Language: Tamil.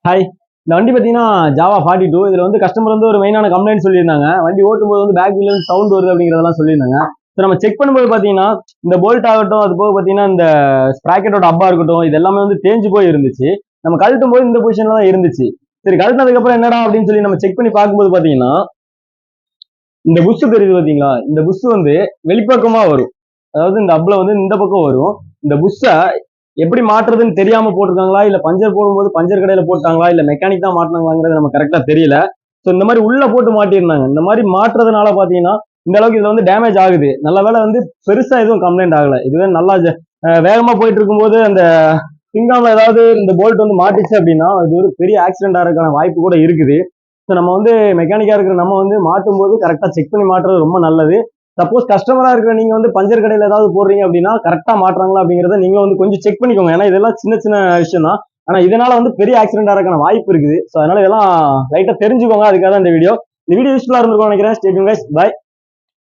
ஹாய். இந்த வண்டி பார்த்தீங்கன்னா ஜாவா 42. இதுல வந்து கஸ்டமர் வந்து ஒரு மெயினான கம்ப்ளைண்ட் சொல்லியிருந்தாங்க. வண்டி ஓட்டும்போது வந்து பேக் வீல்ல இருந்து சவுண்ட் வருது அப்படிங்கிறதெல்லாம் சொல்லியிருந்தாங்க. ஸோ நம்ம செக் பண்ணும்போது பார்த்தீங்கன்னா, இந்த போல்ட் ஆகட்டும், அது போக பார்த்தீங்கன்னா இந்த ஸ்ப்ராக்கெட்டோட அப்பா இருக்கட்டும், இது எல்லாமே வந்து தேஞ்சு போய் இருந்துச்சு. நம்ம கழட்டும்போது இந்த பொசிஷன்ல தான் இருந்துச்சு. சரி, கழட்டினதுக்கு அப்புறம் என்னடா அப்படின்னு சொல்லி நம்ம செக் பண்ணி பார்க்கும்போது பார்த்தீங்கன்னா, இந்த புஷ் தெரியுது பார்த்தீங்களா? இந்த புஷ் வந்து வெளிப்பக்கமா வரும். அதாவது இந்த அப்ல வந்து இந்த பக்கம் வரும். இந்த புஷ்ஷ எப்படி மாற்றுறதுன்னு தெரியாம போட்டிருக்காங்களா, இல்ல பஞ்சர் போடும்போது பஞ்சர் கடையில போட்டாங்களா, இல்ல மெக்கானிக் தான் மாட்டினாங்களாங்கிறது நம்ம கரெக்டா தெரியல. ஸோ இந்த மாதிரி உள்ள போட்டு மாட்டியிருந்தாங்க. இந்த மாதிரி மாட்டுறதுனால பாத்தீங்கன்னா இந்த அளவுக்கு இதுல வந்து டேமேஜ் ஆகுது. நல்ல வேளை வந்து பெருசா எதுவும் கம்ப்ளைண்ட் ஆகல. இதுவே நல்லா வேகமா போயிட்டு இருக்கும்போது அந்த பிங்காம ஏதாவது இந்த போல்ட் வந்து மாட்டிச்சு அப்படின்னா இது ஒரு பெரிய ஆக்சிடென்ட் ஆகிறதுக்கான வாய்ப்பு கூட இருக்குது. ஸோ நம்ம வந்து மெக்கானிக்கா இருக்கிற நம்ம வந்து மாட்டும் போது கரெக்டா செக் பண்ணி மாட்டுறது ரொம்ப நல்லது. சப்போஸ் கஸ்டமரா இருக்கிற நீங்க வந்து பஞ்சர் கடையில ஏதாவது போடுறீங்க அப்படின்னா கரெக்டா மாட்டுறாங்களா அப்படிங்கறத நீங்க வந்து கொஞ்சம் செக் பண்ணிக்கோங்க. ஏன்னா இதெல்லாம் சின்ன சின்ன விஷயம் தான். ஆனா இதனால வந்து பெரிய ஆக்சிடென்ட் ஆகிறதுக்கான வாய்ப்பு இருக்குது. ஸோ அதனால இதெல்லாம் லைட்டா தெரிஞ்சுக்கோங்க. அதுக்காக தான் இந்த வீடியோ யூஸ்ஃபுல்லா இருந்திருக்கும்னு நினைக்கிறேன். Stay tuned guys. பை.